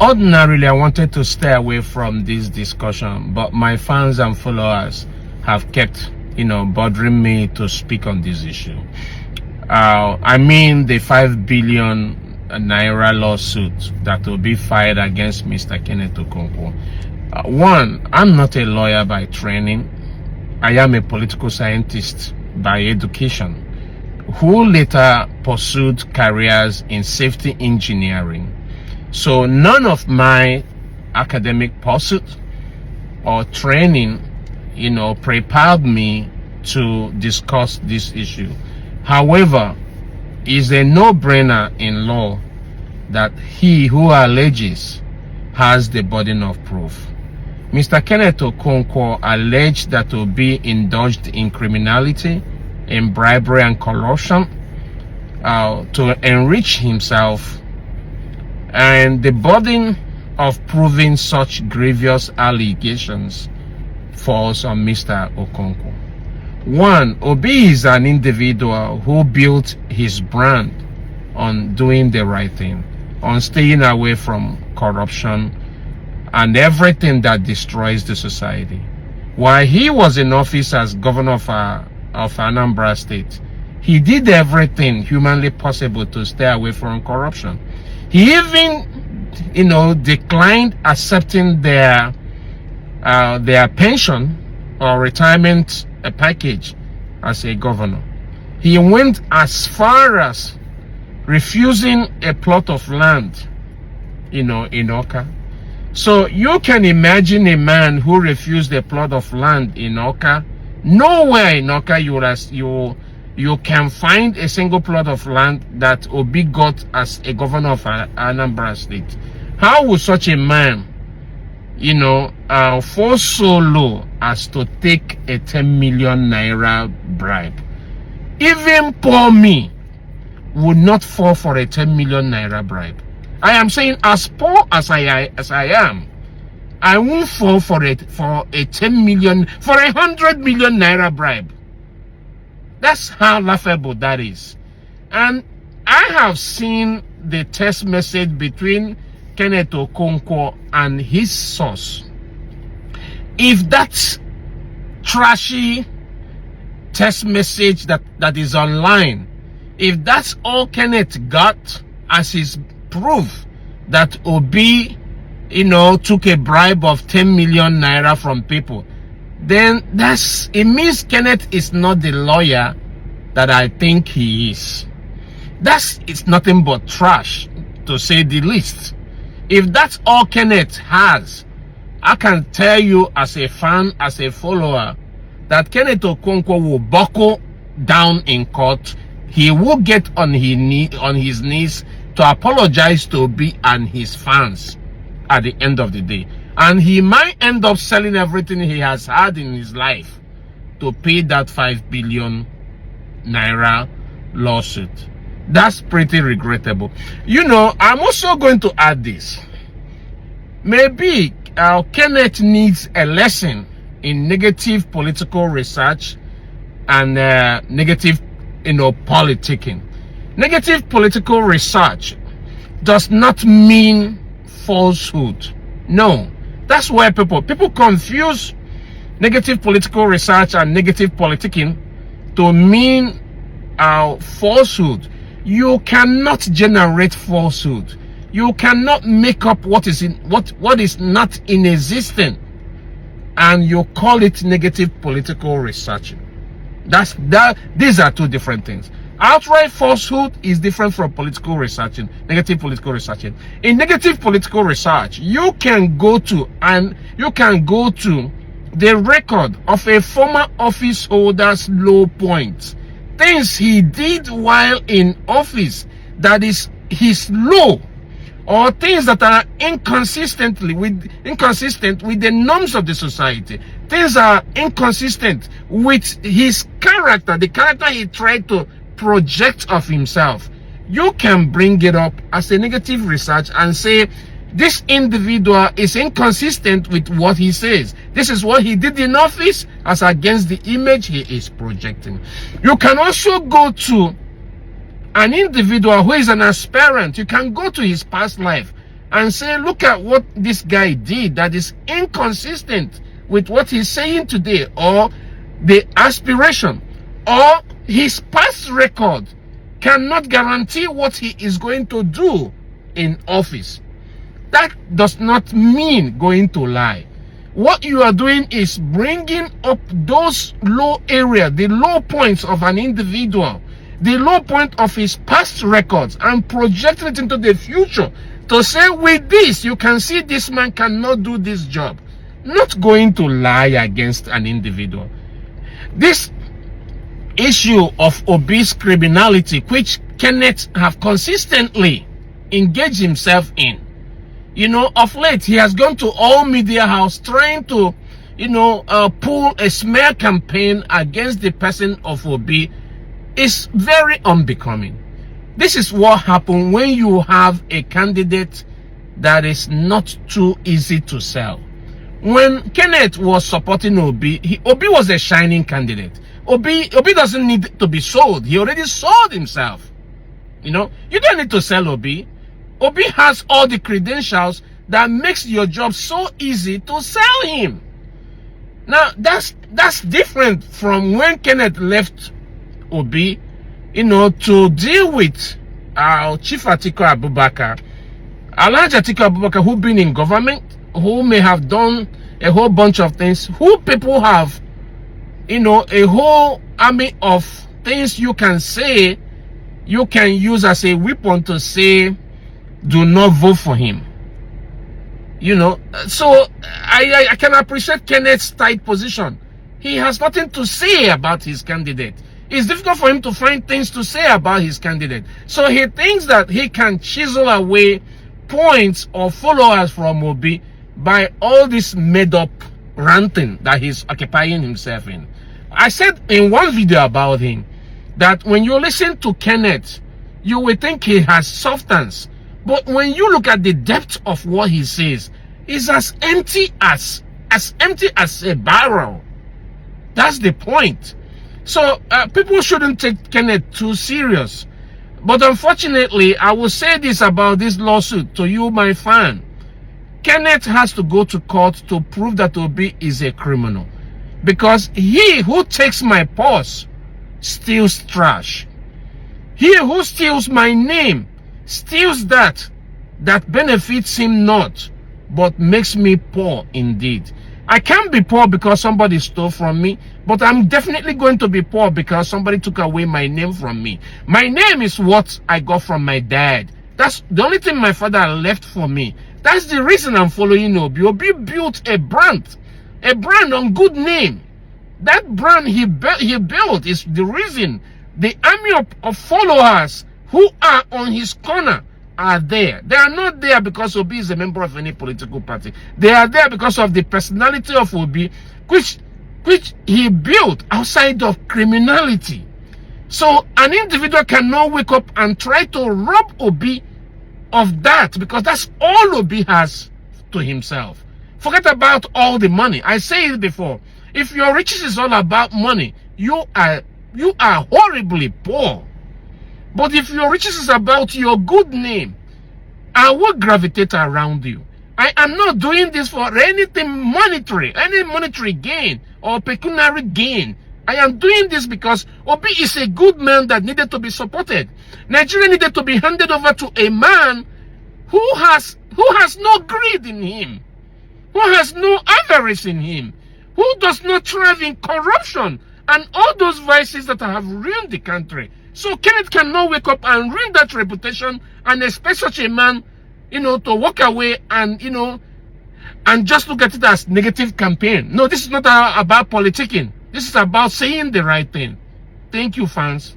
Ordinarily, I wanted to stay away from this discussion, but my fans and followers have kept, bothering me to speak on this issue. I mean, the 5 billion naira lawsuit that will be filed against Mr. Kenneth Okonkwo. One, I'm not a lawyer by training. I am a political scientist by education, who later pursued careers in safety engineering. So none of my academic pursuit or training, prepared me to discuss this issue. However, it's a no-brainer in law that he who alleges has the burden of proof. Mr. Kenneth Okonkwo alleged that Obi indulged in criminality, in bribery and corruption to enrich himself, and the burden of proving such grievous allegations falls on Mr. Okonkwo. One, Obi is an individual who built his brand on doing the right thing, on staying away from corruption and everything that destroys the society. While he was in office as governor of Anambra State, he did everything humanly possible to stay away from corruption. He even, declined accepting their pension or retirement package as a governor. He went as far as refusing a plot of land, in Oka. So you can imagine a man who refused a plot of land in Oka. Nowhere in Oka you can find a single plot of land that Obi got as a governor of Anambra State. How would such a man, fall so low as to take a 10 million naira bribe? Even poor me would not fall for a 10 million naira bribe. I am saying, as poor as I am, I won't fall for a 10 million, for 100 million naira bribe. That's how laughable that is. And I have seen the text message between Kenneth Okonkwo and his source. If that trashy text message that is online, if that's all Kenneth got as his proof that Obi, took a bribe of 10 million naira from people, then it means Kenneth is not the lawyer that I think he is. It's nothing but trash, to say the least. If that's all Kenneth has, I can tell you as a fan, as a follower, that Kenneth Okonkwo will buckle down in court. He will get on his knees to apologize to Obi and his fans at the end of the day. And he might end up selling everything he has had in his life to pay that 5 billion naira lawsuit. That's pretty regrettable. I'm also going to add this. Maybe Kenneth needs a lesson in negative political research and negative, politicking. Negative political research does not mean falsehood. No, that's where people confuse negative political research and negative politicking to mean falsehood. You cannot generate falsehood. You cannot make up what is not in existence, and you call it negative political research. These are two different things. Outright falsehood is different from political researching, negative political researching. In negative political research, you can go to the record of a former office holder's low points, things he did while in office that is his low, or things that are inconsistent with the norms of the society. Things are inconsistent with his character, the character he tried to project of himself. You can bring it up as a negative research and say, this individual is inconsistent with what he says. This is what he did in office as against the image he is projecting. You can also go to an individual who is an aspirant. You can go to his past life and say, look at what this guy did that is inconsistent with what he's saying today, or the aspiration, or his past record cannot guarantee what he is going to do in office. That does not mean going to lie. What you are doing is bringing up those low areas, the low points of an individual, the low point of his past records, and projecting it into the future to say, with this, you can see this man cannot do this job. Not going to lie against an individual. This issue of Obi's criminality, which Kenneth have consistently engaged himself in, of late, he has gone to all media house trying to, pull a smear campaign against the person of Obi, is very unbecoming. This is what happens when you have a candidate that is not too easy to sell. When Kenneth was supporting Obi, Obi was a shining candidate. Obi doesn't need to be sold. He already sold himself. You don't need to sell Obi. Obi has all the credentials that makes your job so easy to sell him. Now, that's different from when Kenneth left Obi, to deal with our Chief Atiku Abubakar, Alhaji Atiku Abubakar, who been in government, who may have done a whole bunch of things, who people have, a whole army of things you can say, you can use as a weapon to say, do not vote for him. So I can appreciate Kenneth's tight position. He has nothing to say about his candidate. It's difficult for him to find things to say about his candidate. So he thinks that he can chisel away points or followers from Obi by all this made-up ranting that he's occupying himself in. I said in one video about him that when you listen to Kenneth, you will think he has substance. But when you look at the depth of what he says, it's as empty as a barrel. That's the point. So people shouldn't take Kenneth too serious. But unfortunately, I will say this about this lawsuit to you, my fan. Kenneth has to go to court to prove that Obi is a criminal. Because he who takes my purse steals trash. He who steals my name steals that benefits him not, but makes me poor indeed. I can't be poor because somebody stole from me, but I'm definitely going to be poor because somebody took away my name from me. My name is what I got from my dad. That's the only thing my father left for me. That's the reason I'm following Obi. Obi built a brand on good name. That brand he built is the reason the army of followers who are on his corner are there. They are not there because Obi is a member of any political party. They are there because of the personality of Obi, which he built outside of criminality. So an individual cannot wake up and try to rob Obi of that, because that's all Obi has to himself. Forget about all the money. I say it before. If your riches is all about money, you are horribly poor. But if your riches is about your good name, I will gravitate around you. I am not doing this for anything monetary, any monetary gain or pecuniary gain. I am doing this because Obi is a good man that needed to be supported. Nigeria needed to be handed over to a man who has no greed in him, who has no avarice in him, who does not thrive in corruption and all those vices that have ruined the country. So Kenneth cannot wake up and ruin that reputation and expect such a man, to walk away and, and just look at it as negative campaign. No, this is not about politicking. This is about saying the right thing. Thank you, fans.